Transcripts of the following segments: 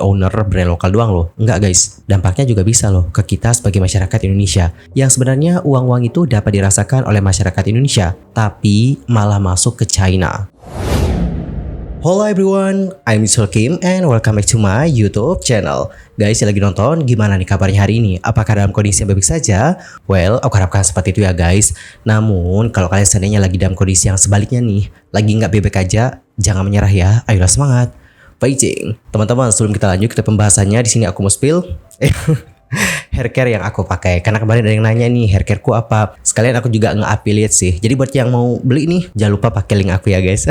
owner brand lokal doang loh. Enggak guys, dampaknya juga bisa loh ke kita sebagai masyarakat Indonesia. Yang sebenarnya uang-uang itu dapat dirasakan oleh masyarakat Indonesia, tapi malah masuk ke China. Hello everyone, I'm Mr. Kim and welcome back to my YouTube channel. Guys yang lagi nonton, gimana nih kabarnya hari ini? Apakah dalam kondisi yang baik saja? Well, aku harapkan seperti itu ya guys. Namun, kalau kalian seandainya lagi dalam kondisi yang sebaliknya nih, lagi nggak baik aja, jangan menyerah ya. Ayolah semangat. Fighting. Teman-teman, sebelum kita lanjut ke pembahasannya, di sini aku mau spill hair care yang aku pakai. Karena kemarin ada yang nanya nih, hair careku apa. Sekalian aku juga nge-affiliate sih. Jadi buat yang mau beli nih, jangan lupa pakai link aku ya guys.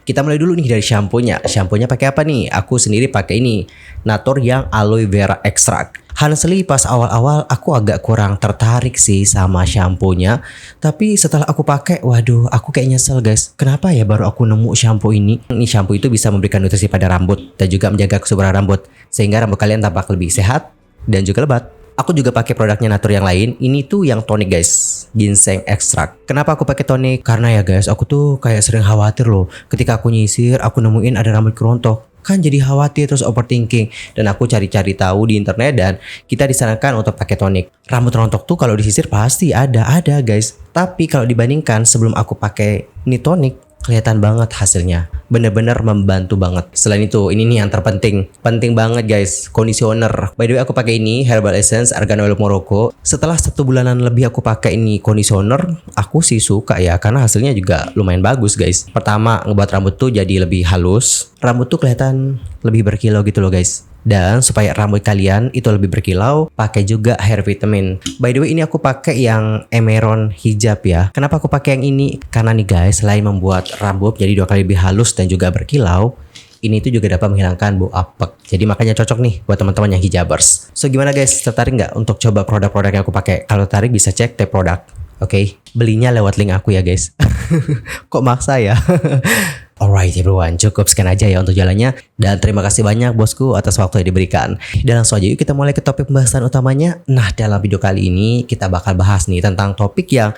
Kita mulai dulu nih dari shampoo-nya. Shampoo-nya pakai apa nih? Aku sendiri pakai ini, Natur yang aloe vera extract. Honestly pas awal-awal aku agak kurang tertarik sih sama shampoo-nya. Tapi setelah aku pakai, waduh, aku kayak nyesel guys. Kenapa ya baru aku nemu shampoo ini? Ini shampoo itu bisa memberikan nutrisi pada rambut dan juga menjaga kesuburan rambut sehingga rambut kalian tampak lebih sehat dan juga lebat. Aku juga pakai produknya Natur yang lain. Ini tuh yang tonic guys, ginseng extract. Kenapa aku pakai tonic? Karena ya guys, aku tuh kayak sering khawatir loh. Ketika aku nyisir, aku nemuin ada rambut kerontok. Kan jadi khawatir terus overthinking. Dan aku cari-cari tahu di internet dan kita disarankan untuk pakai tonic. Rambut rontok tuh kalau disisir pasti ada guys. Tapi kalau dibandingkan sebelum aku pakai ini tonic, kelihatan banget hasilnya. Bener-bener membantu banget. Selain itu, ini nih yang terpenting. Penting banget guys, conditioner. By the way, aku pakai ini Herbal Essence Argan Oil Morocco. Setelah 1 bulanan lebih aku pakai ini conditioner, aku sih suka ya, karena hasilnya juga lumayan bagus guys. Pertama, ngebuat rambut tuh jadi lebih halus. Rambut tuh kelihatan lebih berkilau gitu loh guys. Dan supaya rambut kalian itu lebih berkilau, pakai juga hair vitamin. By the way, ini aku pakai yang Emeron hijab ya. Kenapa aku pakai yang ini? Karena nih guys, selain membuat rambut jadi 2 kali lebih halus dan juga berkilau, ini tuh juga dapat menghilangkan bau apek. Jadi makanya cocok nih buat teman-teman yang hijabers. So gimana guys, tertarik nggak untuk coba produk-produk yang aku pakai? Kalau tertarik bisa cek tab produk. Oke, belinya lewat link aku ya guys. Kok maksa ya? Alright everyone, cukup sekian aja ya untuk jalannya. Dan terima kasih banyak bosku atas waktu yang diberikan. Dan langsung aja yuk kita mulai ke topik pembahasan utamanya. Nah, dalam video kali ini kita bakal bahas nih tentang topik yang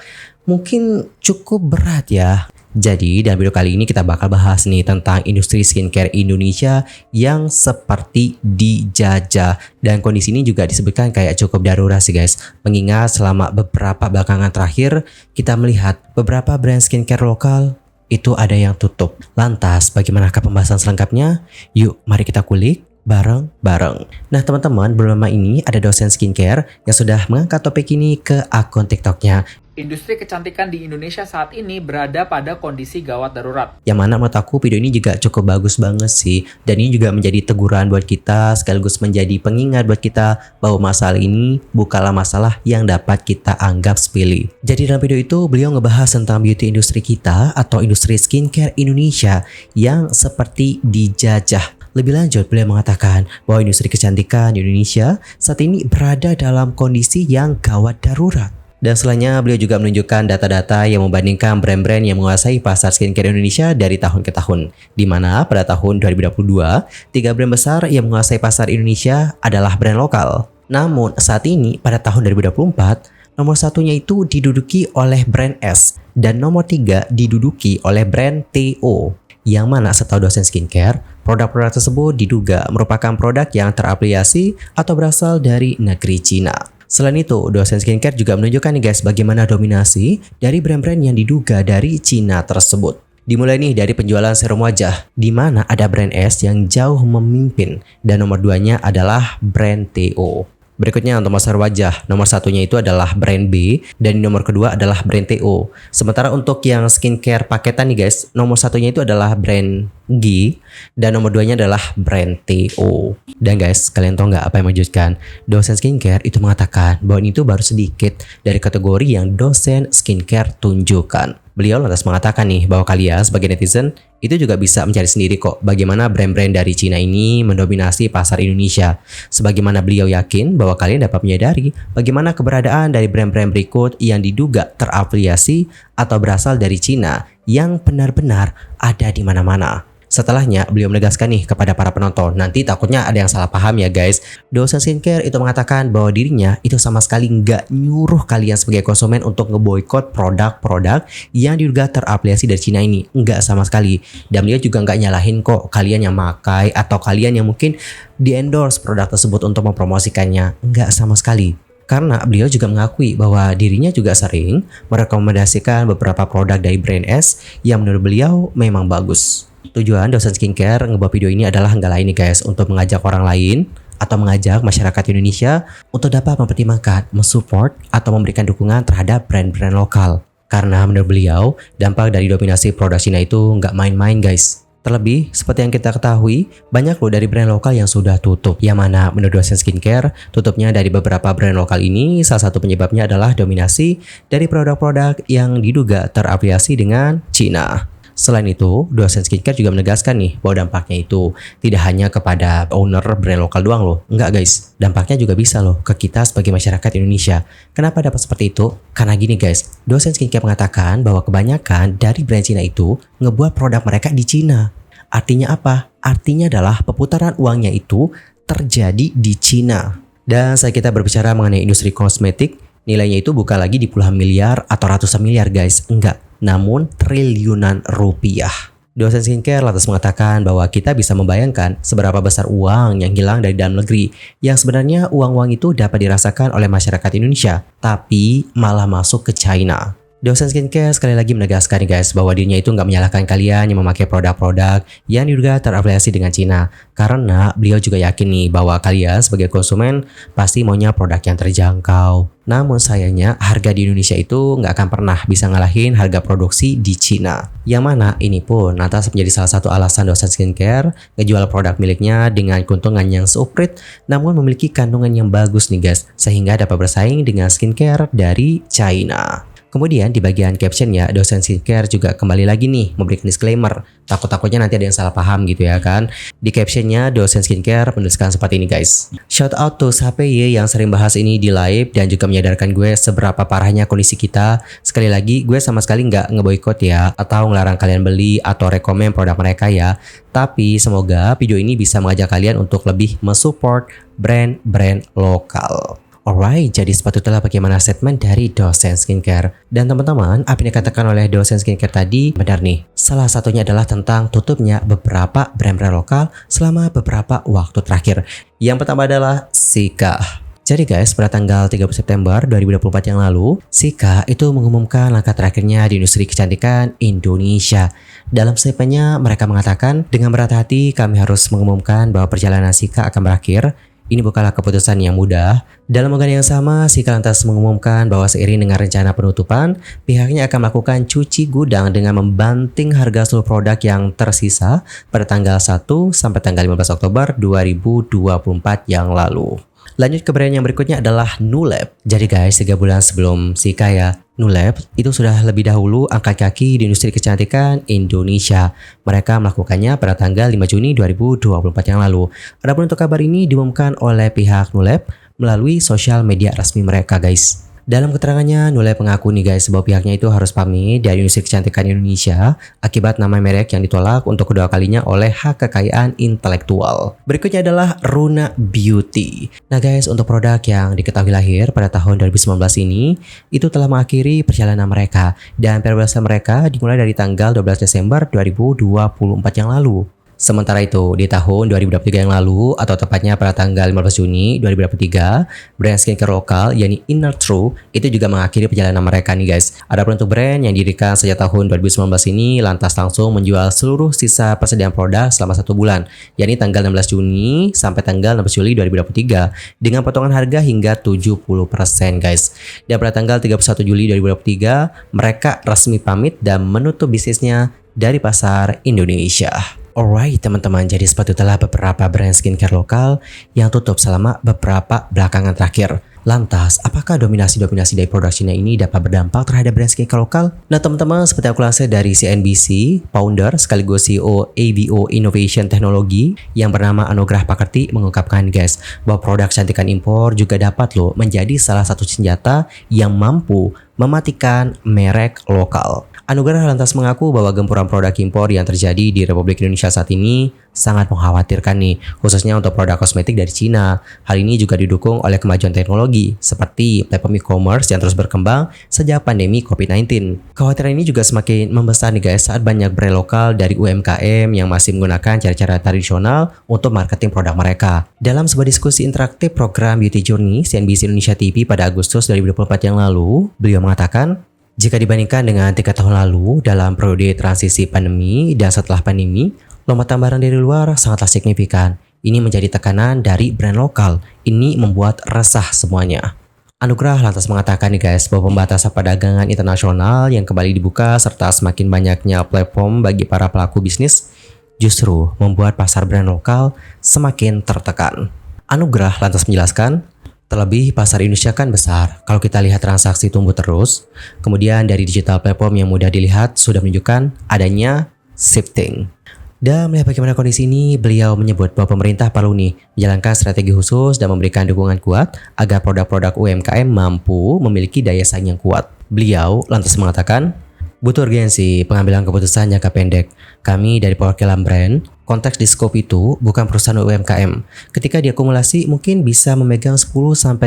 mungkin cukup berat ya. Jadi dalam video kali ini kita bakal bahas nih tentang industri skincare Indonesia yang seperti dijajah. Dan kondisi ini juga disebutkan kayak cukup darurat sih guys. Mengingat selama beberapa belakangan terakhir kita melihat beberapa brand skincare lokal itu ada yang tutup. Lantas bagaimanakah pembahasan selengkapnya? Yuk mari kita kulik bareng-bareng. Nah teman-teman, belum lama ini ada dosen skincare yang sudah mengangkat topik ini ke akun TikToknya. Industri kecantikan di Indonesia saat ini berada pada kondisi gawat darurat. Yang mana menurut aku video ini juga cukup bagus banget sih. Dan ini juga menjadi teguran buat kita, sekaligus menjadi pengingat buat kita bahwa masalah ini bukanlah masalah yang dapat kita anggap sepele. Jadi dalam video itu beliau ngebahas tentang beauty industri kita atau industri skincare Indonesia yang seperti dijajah. Lebih lanjut, beliau mengatakan bahwa industri kecantikan di Indonesia saat ini berada dalam kondisi yang gawat darurat. Dan setelahnya beliau juga menunjukkan data-data yang membandingkan brand-brand yang menguasai pasar skincare Indonesia dari tahun ke tahun. Di mana pada tahun 2022, 3 brand besar yang menguasai pasar Indonesia adalah brand lokal. Namun saat ini pada tahun 2024, nomor satunya itu diduduki oleh brand S dan nomor 3 diduduki oleh brand TO. Yang mana setahu dosen skincare, produk-produk tersebut diduga merupakan produk yang terafiliasi atau berasal dari negeri Cina. Selain itu, dosen skincare juga menunjukkan nih guys bagaimana dominasi dari brand-brand yang diduga dari Cina tersebut. Dimulai nih dari penjualan serum wajah, di mana ada brand S yang jauh memimpin dan nomor 2-nya adalah brand TO. Berikutnya untuk masker wajah, nomor satunya itu adalah brand B dan nomor kedua adalah brand TO. Sementara untuk yang skincare paketan nih guys, nomor satunya itu adalah brand G dan nomor 2-nya adalah brand TO. Dan guys, kalian tahu nggak apa yang mengejutkan? Dosen skincare itu mengatakan bahwa ini tuh baru sedikit dari kategori yang dosen skincare tunjukkan. Beliau lantas mengatakan nih bahwa kalian sebagai netizen itu juga bisa mencari sendiri kok bagaimana brand-brand dari Cina ini mendominasi pasar Indonesia. Sebagaimana beliau yakin bahwa kalian dapat menyadari bagaimana keberadaan dari brand-brand berikut yang diduga terafiliasi atau berasal dari Cina yang benar-benar ada di mana-mana. Setelahnya, beliau menegaskan nih kepada para penonton, nanti takutnya ada yang salah paham ya guys. Dosen skincare itu mengatakan bahwa dirinya itu sama sekali nggak nyuruh kalian sebagai konsumen untuk ngeboikot produk-produk yang diduga terafiliasi dari Cina ini. Nggak sama sekali. Dan beliau juga nggak nyalahin kok kalian yang pakai atau kalian yang mungkin di-endorse produk tersebut untuk mempromosikannya. Nggak sama sekali. Karena beliau juga mengakui bahwa dirinya juga sering merekomendasikan beberapa produk dari brand S yang menurut beliau memang bagus. Tujuan dosen skincare ngebuat video ini adalah nggak lain nih guys, untuk mengajak orang lain atau mengajak masyarakat Indonesia untuk dapat mempertimbangkan, mensupport atau memberikan dukungan terhadap brand-brand lokal. Karena menurut beliau, dampak dari dominasi produk Cina itu nggak main-main guys. Terlebih, seperti yang kita ketahui, banyak loh dari brand lokal yang sudah tutup. Yang mana menurut dosen skincare, tutupnya dari beberapa brand lokal ini, salah satu penyebabnya adalah dominasi dari produk-produk yang diduga terafiliasi dengan Cina. Selain itu, dosen skincare juga menegaskan nih bahwa dampaknya itu tidak hanya kepada owner brand lokal doang loh. Enggak guys, dampaknya juga bisa loh ke kita sebagai masyarakat Indonesia. Kenapa dapat seperti itu? Karena gini guys, dosen skincare mengatakan bahwa kebanyakan dari brand Cina itu ngebuat produk mereka di Cina. Artinya apa? Artinya adalah perputaran uangnya itu terjadi di Cina. Dan saat kita berbicara mengenai industri kosmetik, nilainya itu bukan lagi di puluhan miliar atau ratusan miliar guys, enggak, namun triliunan rupiah. Dosen skincare lantas mengatakan bahwa kita bisa membayangkan seberapa besar uang yang hilang dari dalam negeri, yang sebenarnya uang-uang itu dapat dirasakan oleh masyarakat Indonesia, tapi malah masuk ke China. Dosen skincare sekali lagi menegaskan nih guys bahwa dirinya itu nggak menyalahkan kalian yang memakai produk-produk yang diduga terafiliasi dengan Cina, karena beliau juga yakin nih bahwa kalian sebagai konsumen pasti maunya produk yang terjangkau. Namun sayangnya harga di Indonesia itu nggak akan pernah bisa ngalahin harga produksi di Cina. Yang mana ini pun lantas menjadi salah satu alasan dosen skincare ngejual produk miliknya dengan keuntungan yang seuprit, namun memiliki kandungan yang bagus nih guys, sehingga dapat bersaing dengan skincare dari China. Kemudian di bagian captionnya, dosen skincare juga kembali lagi nih memberikan disclaimer. Takut-takutnya nanti ada yang salah paham gitu ya kan. Di captionnya, dosen skincare menuliskan seperti ini guys. Shout out to SHPY yang sering bahas ini di live dan juga menyadarkan gue seberapa parahnya kondisi kita. Sekali lagi, gue sama sekali nggak ngeboikot ya, atau ngelarang kalian beli atau rekomen produk mereka ya. Tapi semoga video ini bisa mengajak kalian untuk lebih mensupport brand-brand lokal. Alright, jadi sepatutnya bagaimana statement dari dosen skincare. Dan teman-teman, apa yang dikatakan oleh dosen skincare tadi benar nih. Salah satunya adalah tentang tutupnya beberapa brand-brand lokal selama beberapa waktu terakhir. Yang pertama adalah Sika. Jadi guys, pada tanggal 30 September 2024 yang lalu, Sika itu mengumumkan langkah terakhirnya di industri kecantikan Indonesia. Dalam statementnya, mereka mengatakan, dengan berat hati kami harus mengumumkan bahwa perjalanan Sika akan berakhir. Ini bukanlah keputusan yang mudah. Dalam unggahan yang sama, Sika lantas mengumumkan bahwa seiring dengan rencana penutupan, pihaknya akan melakukan cuci gudang dengan membanting harga seluruh produk yang tersisa pada tanggal 1 sampai tanggal 15 Oktober 2024 yang lalu. Lanjut ke brand yang berikutnya adalah Nulab. Jadi guys, 3 bulan sebelum Sika ya, Nulab itu sudah lebih dahulu angkat kaki di industri kecantikan Indonesia. Mereka melakukannya pada tanggal 5 Juni 2024 yang lalu. Adapun untuk kabar ini diumumkan oleh pihak Nulab melalui sosial media resmi mereka guys. Dalam keterangannya, Nulab mengaku nih guys bahwa pihaknya itu harus pamit dari industri kecantikan Indonesia akibat nama merek yang ditolak untuk kedua kalinya oleh hak kekayaan intelektual. Berikutnya adalah Runa Beauty. Nah guys, untuk produk yang diketahui lahir pada tahun 2019 ini, itu telah mengakhiri perjalanan mereka dan periode mereka dimulai dari tanggal 12 Desember 2024 yang lalu. Sementara itu, di tahun 2023 yang lalu, atau tepatnya pada tanggal 15 Juni 2023, brand skincare lokal, yakni Inner True, itu juga mengakhiri perjalanan mereka nih guys. Adapun untuk brand yang didirikan sejak tahun 2019 ini, lantas langsung menjual seluruh sisa persediaan produk selama 1 bulan, yakni tanggal 16 Juni sampai tanggal 16 Juli 2023, dengan potongan harga hingga 70% guys. Dan pada tanggal 31 Juli 2023, mereka resmi pamit dan menutup bisnisnya dari pasar Indonesia. Alright teman-teman, jadi sepatutnya beberapa brand skincare lokal yang tutup selama beberapa belakangan terakhir. Lantas, apakah dominasi-dominasi dari produk Cina ini dapat berdampak terhadap brand skincare lokal? Nah teman-teman, seperti aku lansir dari CNBC, founder sekaligus CEO ABO Innovation Technology yang bernama Anugrah Pakerti mengungkapkan guys, bahwa produk kecantikan impor juga dapat loh menjadi salah satu senjata yang mampu mematikan merek lokal. Anugrah lantas mengaku bahwa gempuran produk impor yang terjadi di Republik Indonesia saat ini sangat mengkhawatirkan nih, khususnya untuk produk kosmetik dari Cina. Hal ini juga didukung oleh kemajuan teknologi, seperti platform e-commerce yang terus berkembang sejak pandemi COVID-19. Kekhawatiran ini juga semakin membesar nih guys saat banyak brand lokal dari UMKM yang masih menggunakan cara-cara tradisional untuk marketing produk mereka. Dalam sebuah diskusi interaktif program Beauty Journey CNBC Indonesia TV pada Agustus 2024 yang lalu, beliau mengatakan, jika dibandingkan dengan 3 tahun lalu dalam periode transisi pandemi dan setelah pandemi, lompatan barang dari luar sangatlah signifikan. Ini menjadi tekanan dari brand lokal. Ini membuat resah semuanya. Anugrah lantas mengatakan nih guys bahwa pembatasan perdagangan internasional yang kembali dibuka serta semakin banyaknya platform bagi para pelaku bisnis justru membuat pasar brand lokal semakin tertekan. Anugrah lantas menjelaskan, terlebih pasar Indonesia kan besar. Kalau kita lihat transaksi tumbuh terus, kemudian dari digital platform yang mudah dilihat sudah menunjukkan adanya shifting. Dan melihat bagaimana kondisi ini, beliau menyebut bahwa pemerintah perlu nih menjalankan strategi khusus dan memberikan dukungan kuat agar produk-produk UMKM mampu memiliki daya saing yang kuat. Beliau lantas mengatakan, butuh urgensi pengambilan keputusan jangka pendek. Kami dari perwakilan brand, konteks di scope itu bukan perusahaan UMKM. Ketika diakumulasi mungkin bisa memegang 10-15%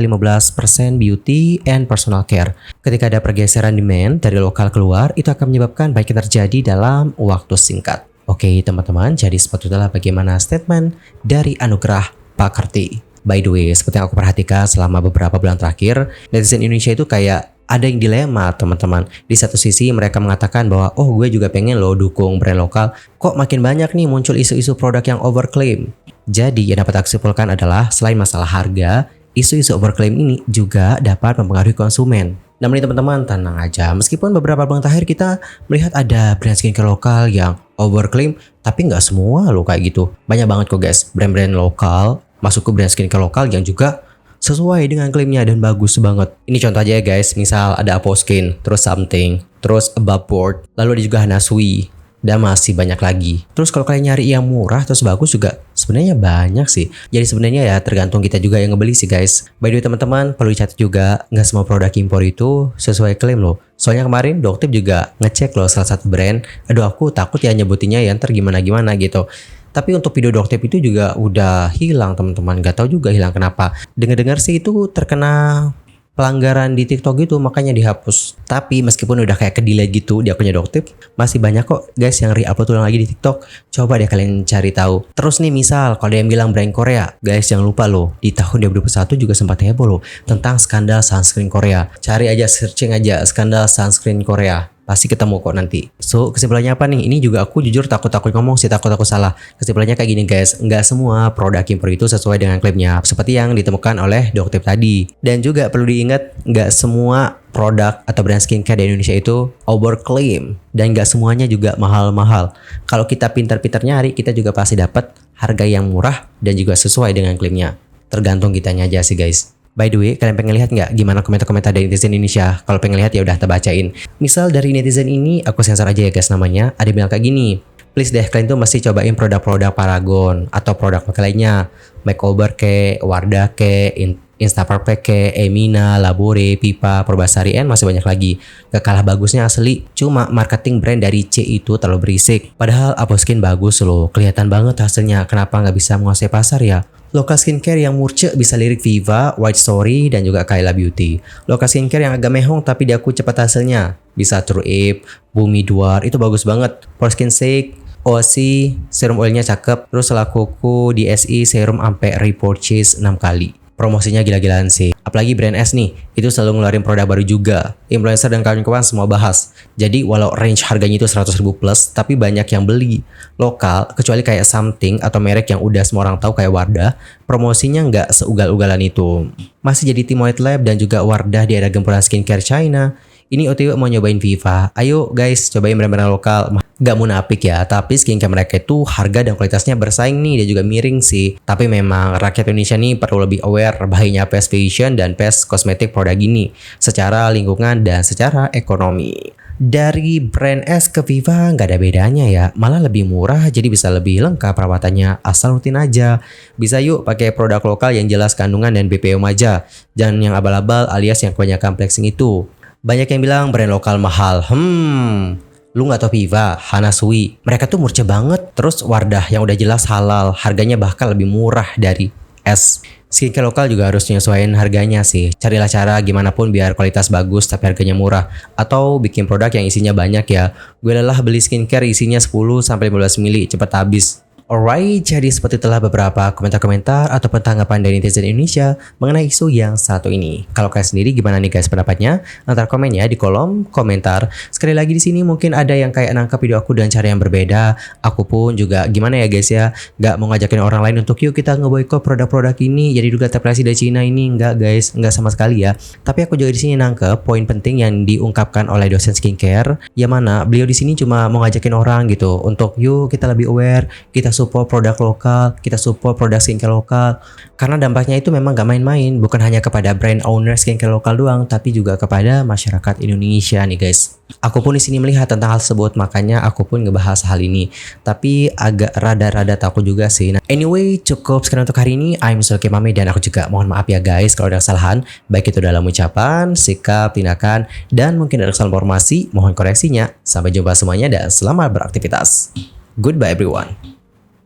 beauty and personal care. Ketika ada pergeseran demand dari lokal keluar, itu akan menyebabkan baik yang terjadi dalam waktu singkat. Oke teman-teman, jadi seperti itulah bagaimana statement dari Anugrah Pak Karti. By the way, seperti yang aku perhatikan selama beberapa bulan terakhir, netizen Indonesia itu kayak ada yang dilema teman-teman. Di satu sisi mereka mengatakan bahwa oh gue juga pengen loh dukung brand lokal. Kok makin banyak nih muncul isu-isu produk yang overclaim. Jadi yang dapat aku simpulkan adalah selain masalah harga, isu-isu overclaim ini juga dapat mempengaruhi konsumen. Namun teman-teman tenang aja, meskipun beberapa bulan terakhir kita melihat ada brand skincare lokal yang overclaim, tapi nggak semua loh kayak gitu. Banyak banget kok guys brand-brand lokal masuk ke brand skincare lokal yang juga sesuai dengan klaimnya dan bagus banget. Ini contoh aja ya guys, misal ada Aposkin, terus Something, terus Above Board, lalu ada juga Hanasui, dan masih banyak lagi. Terus kalau kalian nyari yang murah terus bagus juga sebenarnya banyak sih. Jadi sebenarnya ya tergantung kita juga yang ngebeli sih guys. By the way teman-teman, perlu dicatat juga nggak semua produk impor itu sesuai klaim loh. Soalnya kemarin Doktip juga ngecek loh salah satu brand. Aduh aku takut ya nyebutinnya ya ntar gimana-gimana gitu. Tapi untuk video Doktip itu juga udah hilang teman-teman. Gak tahu juga hilang kenapa. Dengar-dengar sih itu terkena pelanggaran di TikTok gitu makanya dihapus. Tapi meskipun udah kayak ke-delete gitu di akunnya Doktip, masih banyak kok guys yang re-upload ulang lagi di TikTok. Coba deh kalian cari tahu. Terus nih misal kalau ada yang bilang brand Korea, guys jangan lupa loh di tahun 2021 juga sempat heboh loh tentang skandal sunscreen Korea. Cari aja, searching aja skandal sunscreen Korea. Pasti ketemu kok nanti. So kesimpulannya apa nih? Ini juga aku jujur takut ngomong sih, takut salah. Kesimpulannya kayak gini guys, nggak semua produk impor itu sesuai dengan klaimnya, seperti yang ditemukan oleh Doktip tadi. Dan juga perlu diingat, nggak semua produk atau brand skincare di Indonesia itu overclaim, dan nggak semuanya juga mahal-mahal. Kalau kita pintar-pintar nyari, kita juga pasti dapat harga yang murah dan juga sesuai dengan klaimnya. Tergantung kitanya aja sih guys. By the way, kalian pengen lihat nggak gimana komentar-komentar dari netizen Indonesia? Kalau pengen lihat ya udah terbacain. Misal dari netizen ini, aku sensor aja ya guys namanya. Ada yang bilang kayak gini, please deh kalian tuh mesti cobain produk-produk Paragon atau produk lainnya. Makeover ke, Wardah ke, Instaperfect ke, Emina, Labore, Pipa, Purbasari, and masih banyak lagi. Gak kalah bagusnya asli, cuma marketing brand dari C itu terlalu berisik. Padahal Aposkin bagus loh, kelihatan banget hasilnya. Kenapa nggak bisa menguasai pasar ya? Lokal skincare yang murce bisa lirik Viva, White Story, dan juga Kyla Beauty. Lokal skincare yang agak mehong tapi diaku cepat hasilnya. Bisa True Ape, Bumi Duar, itu bagus banget. Pore Skin Shake, OC, serum oilnya cakep. Terus Lakuku, DSI, serum sampai repurchase 6 kali. Promosinya gila-gilaan sih. Apalagi brand S nih, itu selalu ngeluarin produk baru juga. Influencer dan kawan-kawan semua bahas. Jadi walau range harganya itu 100.000 plus, tapi banyak yang beli. Lokal, kecuali kayak Something atau merek yang udah semua orang tahu kayak Wardah, promosinya nggak seugal-ugalan itu. Masih jadi tim White Lab dan juga Wardah di era gempuran skincare China. Ini OTW mau nyobain Viva. Ayo guys, cobain brand-brand lokal. Gak munafik ya, tapi skincare mereka itu harga dan kualitasnya bersaing nih dan juga miring sih. Tapi memang rakyat Indonesia nih perlu lebih aware bahayanya fast fashion dan fast kosmetik produk ini secara lingkungan dan secara ekonomi. Dari brand S ke Viva nggak ada bedanya ya, malah lebih murah jadi bisa lebih lengkap perawatannya asal rutin aja. Bisa yuk pakai produk lokal yang jelas kandungan dan BPOM aja, jangan yang abal-abal alias yang kebanyakan flexing itu. Banyak yang bilang brand lokal mahal. Lu nggak tau Viva, Hanasui, mereka tuh murce banget. Terus Wardah yang udah jelas halal, harganya bahkan lebih murah dari es. Skincare lokal juga harus menyesuaikan harganya sih. Carilah cara gimana pun biar kualitas bagus tapi harganya murah. Atau bikin produk yang isinya banyak ya. Gue lelah beli skincare isinya 10-15 mili cepet habis. Alright, jadi seperti itulah beberapa komentar-komentar ataupun tanggapan dari netizen Indonesia mengenai isu yang satu ini. Kalau kalian sendiri gimana nih guys pendapatnya? Antar komennya di kolom komentar. Sekali lagi di sini mungkin ada yang kayak nangkap video aku dengan cara yang berbeda. Aku pun juga gimana ya guys ya, gak mau ngajakin orang lain untuk yuk kita ngeboikot produk-produk ini jadi juga terpresi dari Cina ini. Enggak guys, enggak sama sekali ya. Tapi aku juga di sini nangkep poin penting yang diungkapkan oleh dosen skincare, yang mana beliau di sini cuma mau ngajakin orang gitu untuk yuk kita lebih aware, kita support produk lokal, kita support produk skincare lokal. Karena dampaknya itu memang gak main-main, bukan hanya kepada brand owner skincare lokal doang, tapi juga kepada masyarakat Indonesia nih guys. Aku pun di sini melihat tentang hal tersebut, makanya aku pun ngebahas hal ini. Tapi agak rada-rada takut juga sih. Nah, anyway, cukup sekian untuk hari ini. I'm Sulky Mame dan aku juga mohon maaf ya guys kalau ada kesalahan, baik itu dalam ucapan, sikap, tindakan, dan mungkin ada kesalahan informasi, mohon koreksinya. Sampai jumpa semuanya dan selamat beraktivitas. Goodbye everyone.